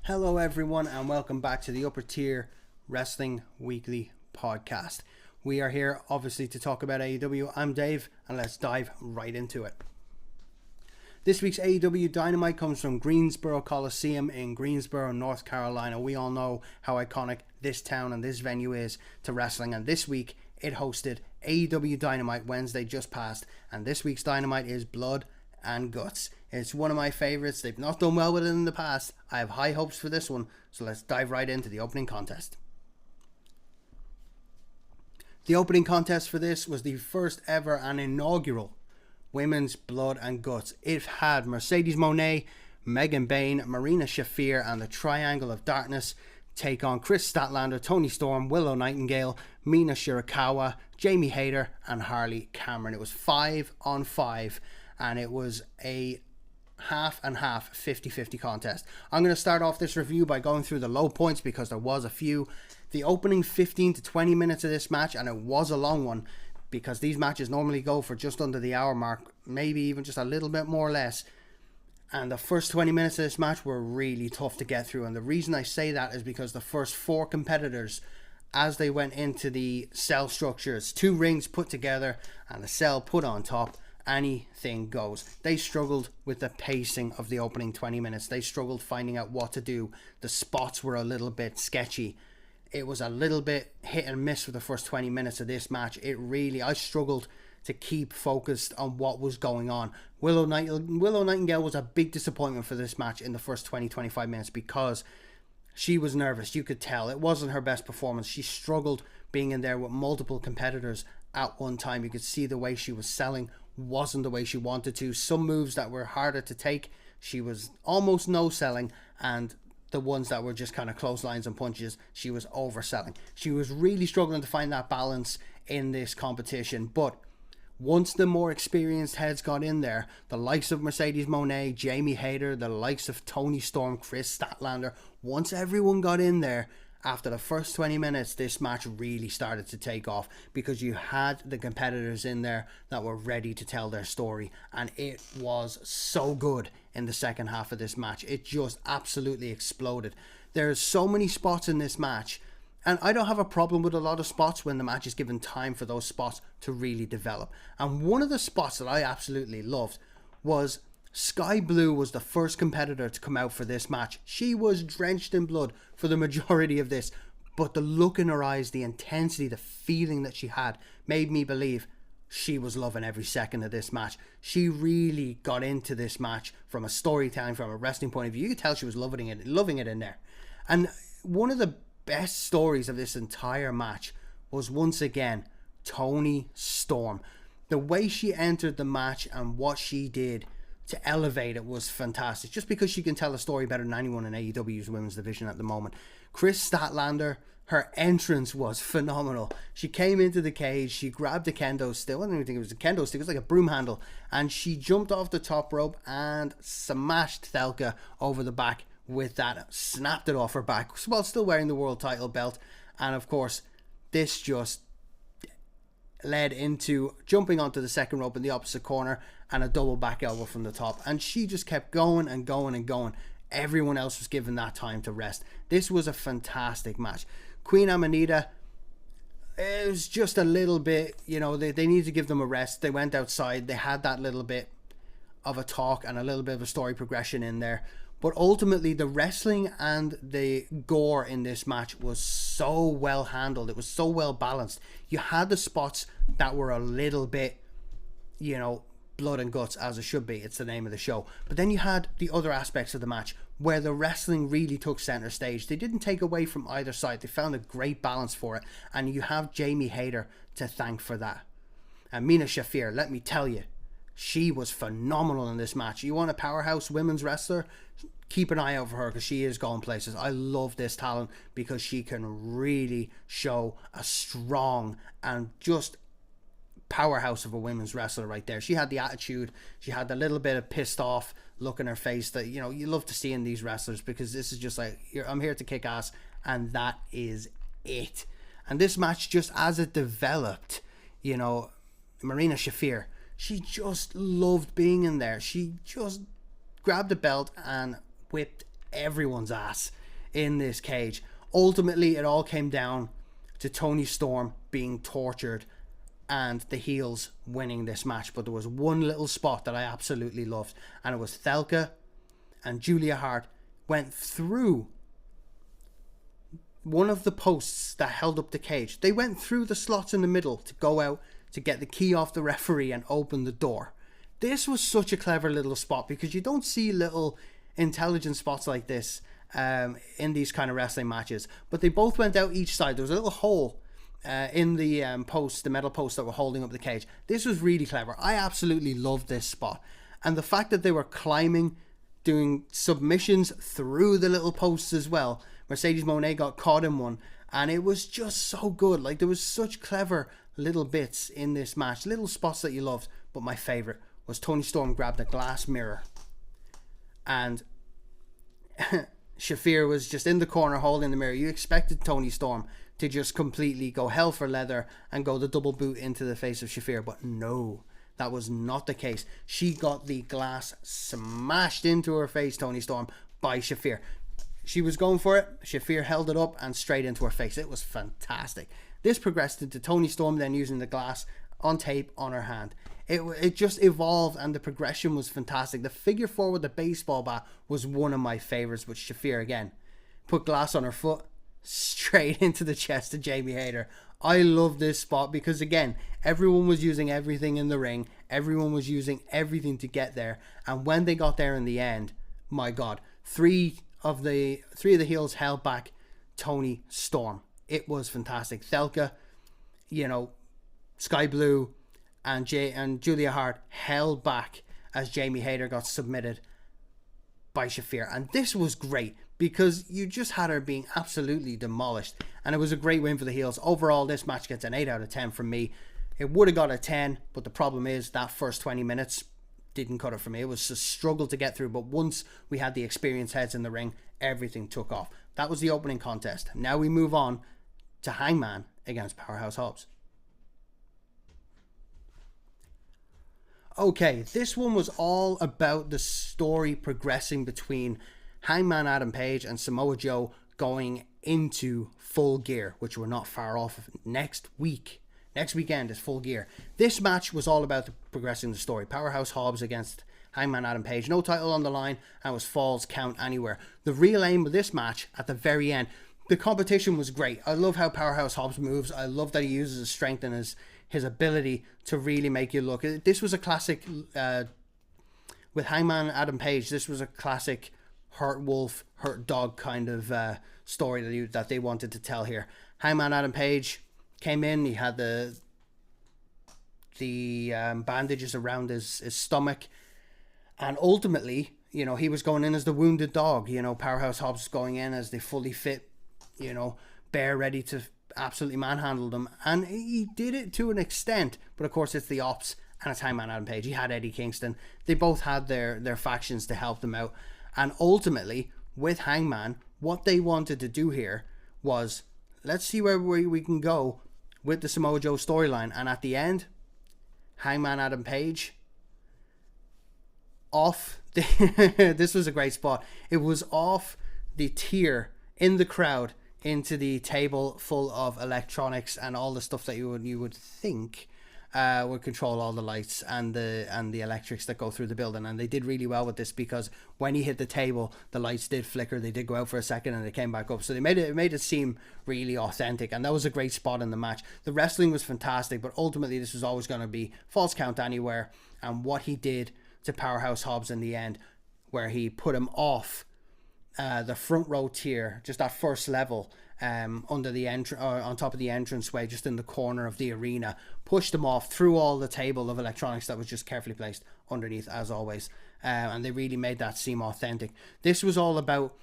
Hello everyone and welcome back to the Upper Tier Wrestling Weekly Podcast. We are here obviously to talk about AEW. I'm Dave and let's dive right into it. This week's AEW Dynamite comes from Greensboro Coliseum in Greensboro, North Carolina. We all know how iconic this town and this venue is to wrestling, and this week it hosted AEW Dynamite Wednesday just passed, and this week's Dynamite is Blood and Guts. It's one of my favorites. They've not done well with it in the past. I have high hopes for this one, so let's dive right into the opening contest. The opening contest for this was the first ever and inaugural Women's Blood and Guts. It had Mercedes Moné, Megan Bayne, Marina Shafir and the Triangle of Darkness take on Chris Statlander, Toni Storm, Willow Nightingale, Mina Shirakawa, Jamie Hayter and Harley Cameron. It was 5-on-5 and it was a half and half 50-50 contest. I'm going to start off this review by going through the low points because there was a few. The opening 15 to 20 minutes of this match, and it was a long one because these matches normally go for just under the hour mark, maybe even just a little bit more or less. And the first 20 minutes of this match were really tough to get through. And the reason I say that is because the first four competitors, as they went into the cell structures, two rings put together and a cell put on top, anything goes. They struggled with the pacing of the opening 20 minutes. They struggled finding out what to do. The spots were a little bit sketchy. It was a little bit hit and miss for the first 20 minutes of this match. I struggled to keep focused on what was going on. Willow Nightingale was a big disappointment for this match in the first 20-25 minutes because she was nervous. You could tell. It wasn't her best performance. She struggled being in there with multiple competitors at one time. You could see the way she was selling wasn't the way she wanted to. Some moves that were harder to take, she was almost no selling, and the ones that were just kind of clotheslines and punches, she was overselling. She was really struggling to find that balance in this competition, but once the more experienced heads got in there, the likes of Mercedes Moné, Jamie Hayter, the likes of Toni Storm, Chris Statlander, once everyone got in there, after the first 20 minutes, this match really started to take off because you had the competitors in there that were ready to tell their story, and it was so good in the second half of this match. It just absolutely exploded. There's so many spots in this match, and I don't have a problem with a lot of spots when the match is given time for those spots to really develop. And one of the spots that I absolutely loved was Sky Blue was the first competitor to come out for this match. She was drenched in blood for the majority of this, but the look in her eyes, the intensity, the feeling that she had made me believe she was loving every second of this match. She really got into this match from a storytelling, from a wrestling point of view. You could tell she was loving it in there. And one of the best stories of this entire match was once again Toni Storm. The way she entered the match and what she did to elevate it was fantastic, just because she can tell a story better than anyone in AEW's women's division at the moment. Chris Statlander, her entrance was phenomenal. She came into the cage, she grabbed a kendo stick. I don't even think it was a kendo stick, it was like a broom handle, and she jumped off the top rope and smashed Thelka over the back with that, snapped it off her back while still wearing the world title belt. And of course, this just led into jumping onto the second rope in the opposite corner and a double back elbow from the top, and she just kept going and going and going. Everyone else was given that time to rest. This was a fantastic match. Queen Amanita, it was just a little bit, they needed to give them a rest. They went outside, they had that little bit of a talk and a little bit of a story progression in there, but ultimately the wrestling and the gore in this match was so well handled. It was so well balanced. You had the spots that were a little bit, blood and guts, as it should be. It's the name of the show. But then you had the other aspects of the match where the wrestling really took center stage. They didn't take away from either side. They found a great balance for it, and you have Jamie Hayter to thank for that. And Mina Shafir, let me tell you, she was phenomenal in this match. You want a powerhouse women's wrestler? Keep an eye out for her because she is going places. I love this talent because she can really show a strong and just powerhouse of a women's wrestler right there. She had the attitude. She had the little bit of pissed off look in her face that, you love to see in these wrestlers, because this is just like, I'm here to kick ass, and that is it. And this match, just as it developed, Marina Shafir, she just loved being in there. She just grabbed the belt and whipped everyone's ass in this cage. Ultimately, it all came down to Toni Storm being tortured and the heels winning this match. But there was one little spot that I absolutely loved, and it was Thelka and Julia Hart went through one of the posts that held up the cage. They went through the slots in the middle to go out to get the key off the referee and open the door. This was such a clever little spot, because you don't see little intelligent spots like this in these kind of wrestling matches. But they both went out each side. There was a little hole in the post, the metal post that were holding up the cage. This was really clever. I absolutely loved this spot. And the fact that they were climbing, doing submissions through the little posts as well. Mercedes Moné got caught in one, and it was just so good. Like, there was such clever little bits in this match, little spots that you loved. But my favorite was Toni Storm grabbed a glass mirror, and Shafir was just in the corner holding the mirror. You expected Toni Storm to just completely go hell for leather and go the double boot into the face of Shafir, but no, that was not the case. She got the glass smashed into her face, Toni Storm, by Shafir. She was going for it. Shafir held it up and straight into her face. It was fantastic. This progressed into Toni Storm then using the glass on tape on her hand. It just evolved, and the progression was fantastic. The figure four with the baseball bat was one of my favorites, with Shafir again put glass on her foot straight into the chest of Jamie Hayter. I love this spot because, again, everyone was using everything in the ring. Everyone was using everything to get there. And when they got there in the end, my God, three of the heels held back Toni Storm. It was fantastic. Thelka, Sky Blue, and Julia Hart held back as Jamie Hayter got submitted by Shafir. And this was great because you just had her being absolutely demolished, and it was a great win for the heels. Overall, this match gets an 8 out of 10 from me. It would have got a 10, but the problem is that first 20 minutes didn't cut it for me. It was a struggle to get through, but once we had the experienced heads in the ring, everything took off. That was the opening contest. Now we move on to Hangman against Powerhouse Hobbs. Okay, this one was all about the story progressing between Hangman Adam Page and Samoa Joe going into Full Gear, which we're not far off of next week. Next weekend is Full Gear. This match was all about progressing the story. Powerhouse Hobbs against Hangman Adam Page. No title on the line, and it was falls count anywhere. The real aim of this match at the very end, the competition was great. I love how Powerhouse Hobbs moves. I love that he uses his strength and his ability to really make you look. This was a classic, with Hangman Adam Page, this was a classic hurt wolf, hurt dog kind of story that they wanted to tell here. Hangman Adam Page came in, he had the bandages around his stomach, and ultimately, he was going in as the wounded dog. Powerhouse Hobbs going in as the fully fit, bear ready to absolutely manhandle them, and he did it to an extent, but of course it's the Ops and it's Hangman Adam Page. He had Eddie Kingston. They both had their factions to help them out, and ultimately with Hangman, what they wanted to do here was, let's see where we can go with the Samoa Joe storyline. And at the end, Hangman Adam Page off the this was a great spot. It was off the tier in the crowd into the table full of electronics and all the stuff that you would think would control all the lights and the electrics that go through the building. And they did really well with this, because when he hit the table, the lights did flicker. They did go out for a second and they came back up. So they made it seem really authentic, and that was a great spot in the match. The wrestling was fantastic, but ultimately this was always going to be false count anywhere. And what he did to Powerhouse Hobbs in the end, where he put him off the front row tier, just that first level, under the on top of the entranceway, just in the corner of the arena, pushed him off through all the table of electronics that was just carefully placed underneath, as always, and they really made that seem authentic. This was all about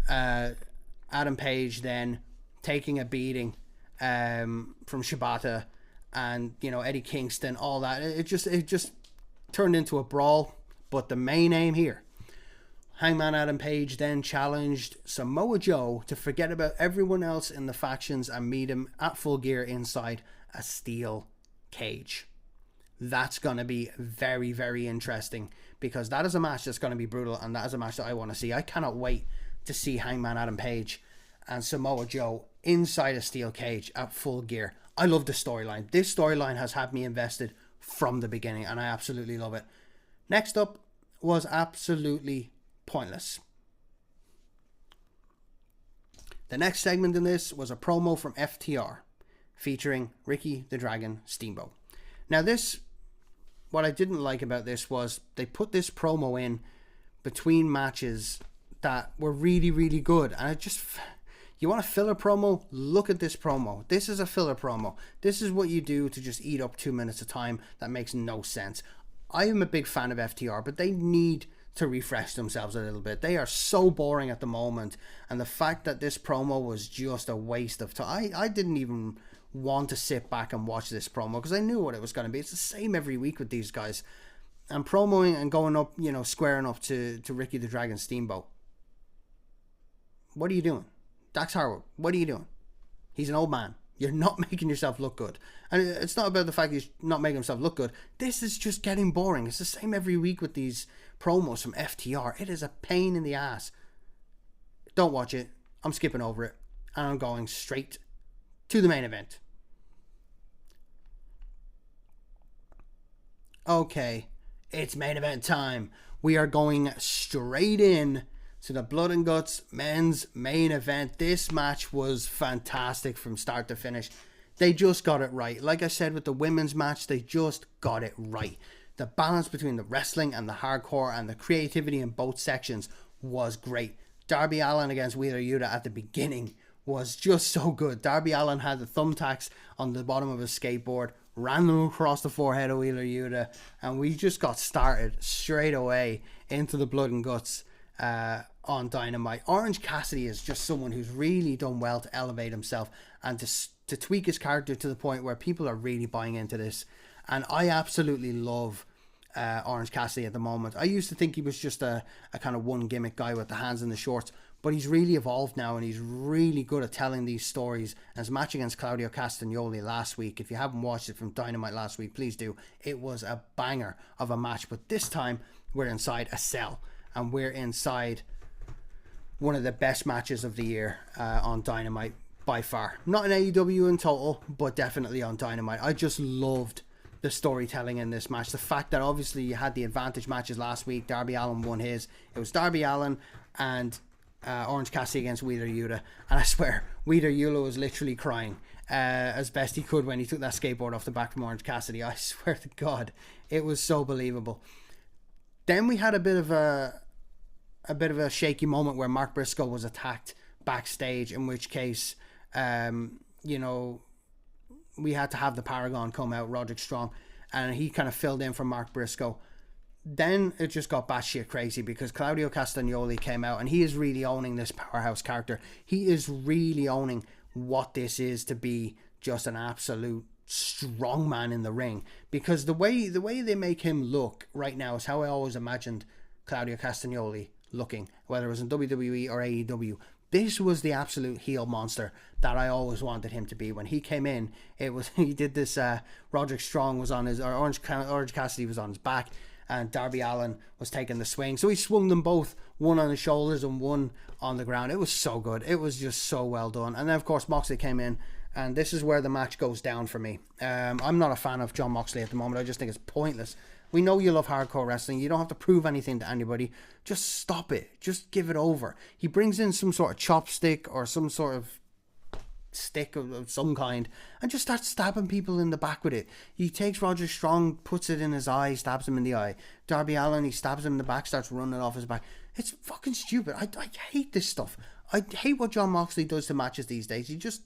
Adam Page then taking a beating from Shibata and Eddie Kingston, all that. It just turned into a brawl. But the main aim here, Hangman Adam Page then challenged Samoa Joe to forget about everyone else in the factions and meet him at Full Gear inside a steel cage. That's going to be very, very interesting, because that is a match that's going to be brutal, and that is a match that I want to see. I cannot wait to see Hangman Adam Page and Samoa Joe inside a steel cage at full gear. I love the storyline. This storyline has had me invested from the beginning, and I absolutely love it. Next up was absolutely pointless. The next segment in this was a promo from FTR featuring Ricky the Dragon Steamboat. Now this, what I didn't like about this was they put this promo in between matches that were really, really good. And you want a filler promo? Look at this promo. This is a filler promo. This is what you do to just eat up 2 minutes of time. That makes no sense. I am a big fan of FTR, but they need to refresh themselves a little bit. They are so boring at the moment. And the fact that this promo was just a waste of time. I didn't even want to sit back and watch this promo because I knew what it was going to be. It's the same every week with these guys. And promoing and going up, squaring up to Ricky the Dragon Steamboat. What are you doing? Dax Harwood, what are you doing? He's an old man. You're not making yourself look good. And it's not about the fact he's not making himself look good. This is just getting boring. It's the same every week with these promos from FTR. It is a pain in the ass. Don't watch it. I'm skipping over it. And I'm going straight to the main event. Okay, it's main event time. We are going straight in to the Blood and Guts men's main event. This match was fantastic from start to finish. They just got it right. Like I said with the women's match, they just got it right. The balance between the wrestling and the hardcore and the creativity in both sections was great. Darby Allin against Wheeler Yuta at the beginning was just so good. Darby Allin had the thumbtacks on the bottom of his skateboard, ran them across the forehead of Wheeler Yuta, and we just got started straight away into the Blood and Guts on Dynamite. Orange Cassidy is just someone who's really done well to elevate himself and to tweak his character to the point where people are really buying into this. And I absolutely love Orange Cassidy at the moment. I used to think he was just a kind of one gimmick guy with the hands in the shorts, but he's really evolved now and he's really good at telling these stories. And his match against Claudio Castagnoli last week, if you haven't watched it from Dynamite last week, please do. It was a banger of a match, but this time we're inside a cell. And we're inside one of the best matches of the year on Dynamite by far. Not in AEW in total, but definitely on Dynamite. I just loved the storytelling in this match. The fact that obviously you had the advantage matches last week. Darby Allin won his. It was Darby Allin and Orange Cassidy against Wheeler Yuta. And I swear, Wheeler Yuta was literally crying as best he could when he took that skateboard off the back from Orange Cassidy. I swear to God, it was so believable. Then we had a bit of a shaky moment where Mark Briscoe was attacked backstage, in which case, we had to have the Paragon come out, Roderick Strong, and he kind of filled in for Mark Briscoe. Then it just got batshit crazy because Claudio Castagnoli came out and he is really owning this powerhouse character. He is really owning what this is to be just an absolute strong man in the ring, because the way they make him look right now is how I always imagined Claudio Castagnoli looking, whether it was in WWE or AEW. This was the absolute heel monster that I always wanted him to be. When he came in, he did this. Roderick Strong was on his, or Orange Cassidy was on his back, and Darby Allin was taking the swing. So he swung them both, one on his shoulders and one on the ground. It was so good. It was just so well done. And then of course Moxley came in. And this is where the match goes down for me. I'm not a fan of Jon Moxley at the moment. I just think it's pointless. We know you love hardcore wrestling. You don't have to prove anything to anybody. Just stop it. Just give it over. He brings in some sort of chopstick or some sort of stick of some kind and just starts stabbing people in the back with it. He takes Roger Strong, puts it in his eye, stabs him in the eye. Darby Allin, he stabs him in the back, starts running off his back. It's fucking stupid. I hate this stuff. I hate what Jon Moxley does to matches these days. He just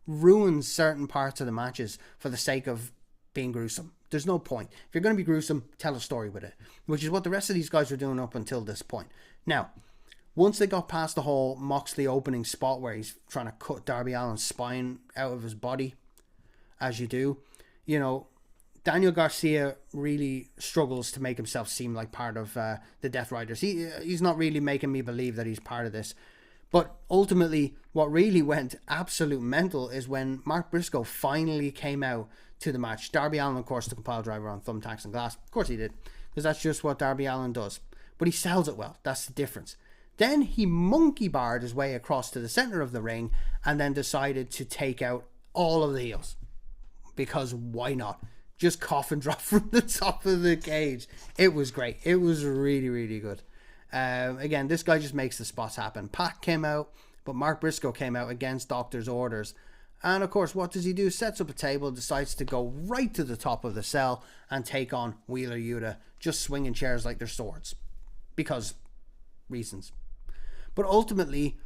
ruins certain parts of the matches for the sake of being gruesome. There's no point. If you're going to be gruesome, tell a story with it, which is what the rest of these guys were doing up until this point. Now, once they got past the whole Moxley opening spot where he's trying to cut Darby Allin's spine out of his body, as you do, Daniel Garcia really struggles to make himself seem like part of the Death Riders. He's not really making me believe that he's part of this. But ultimately, what really went absolute mental is when Mark Briscoe finally came out to the match. Darby Allin, of course, took a pile driver on thumbtacks and glass. Of course he did, because that's just what Darby Allin does. But he sells it well. That's the difference. Then he monkey barred his way across to the center of the ring and then decided to take out all of the heels. Because why not? Just coffin drop from the top of the cage. It was great. It was really, really good. Again, this guy just makes the spots happen. Pac came out, but Mark Briscoe came out against Doctor's orders. And of course, what does he do? Sets up a table, decides to go right to the top of the cell and take on Wheeler Yuta, just swinging chairs like they're swords. Because reasons. But ultimately,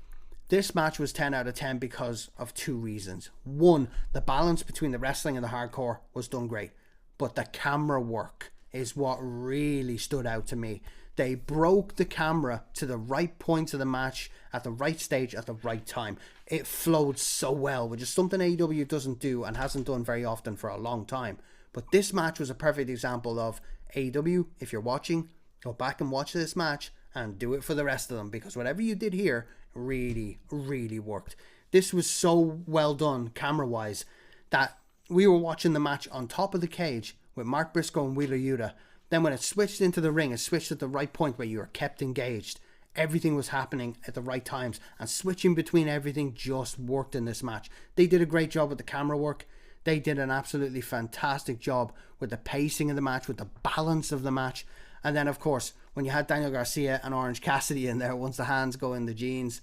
this match was 10 out of 10 because of two reasons. One, the balance between the wrestling and the hardcore was done great. But the camera work is what really stood out to me. They broke the camera to the right points of the match at the right stage at the right time. It flowed so well, which is something AEW doesn't do and hasn't done very often for a long time. But this match was a perfect example of AEW, if you're watching, go back and watch this match and do it for the rest of them, because whatever you did here really, really worked. This was so well done camera-wise that we were watching the match on top of the cage with Mark Briscoe and Wheeler Yuta. Then when it switched into the ring, it switched at the right point where you were kept engaged. Everything was happening at the right times, and switching between everything just worked in this match. They did a great job with the camera work. They did an absolutely fantastic job with the pacing of the match, with the balance of the match. And then, of course, when you had Daniel Garcia and Orange Cassidy in there, once the hands go in the jeans,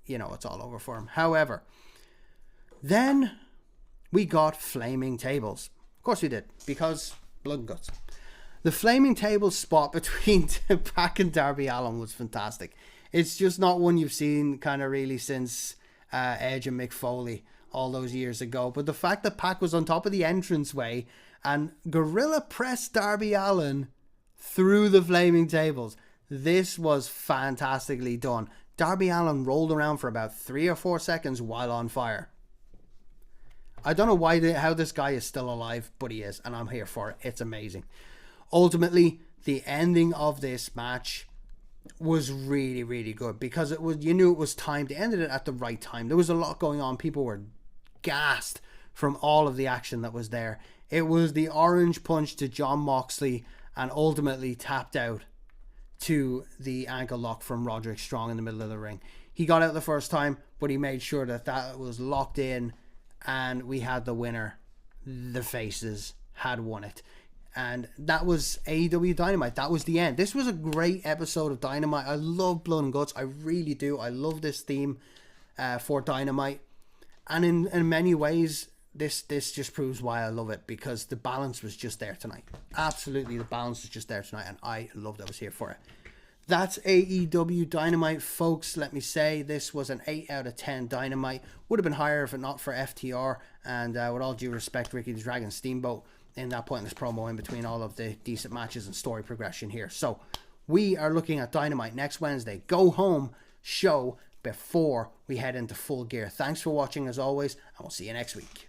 you know, it's all over for him. However, then we got flaming tables. Of course we did, because blood and guts. The flaming table spot between Pac and Darby Allin was fantastic. It's just not one you've seen kind of really since Edge and Mick Foley all those years ago. But the fact that Pac was on top of the entranceway and gorilla pressed Darby Allin through the flaming tables, this was fantastically done. Darby Allin rolled around for about 3 or 4 seconds while on fire. I don't know how this guy is still alive, but he is, and I'm here for it. It's amazing. Ultimately, the ending of this match was really, really good, because it was, you knew it was time. They ended it at the right time. There was a lot going on. People were gassed from all of the action that was there. It was the orange punch to Jon Moxley and ultimately tapped out to the ankle lock from Roderick Strong in the middle of the ring. He got out the first time, but he made sure that was locked in, and we had the winner. The faces had won it. And that was AEW Dynamite. That was the end. This was a great episode of Dynamite. I love Blood and Guts. I really do. I love this theme for Dynamite. And in many ways, this just proves why I love it, because the balance was just there tonight. Absolutely, the balance was just there tonight, and I loved it. I was here for it. That's AEW Dynamite, folks. Let me say, this was an 8 out of 10 Dynamite. Would have been higher if it not for FTR, and with all due respect, Ricky the Dragon Steamboat in that pointless promo in between all of the decent matches and story progression here. So we are looking at Dynamite next Wednesday. Go home show before we head into Full Gear. Thanks for watching as always, and we'll see you next week.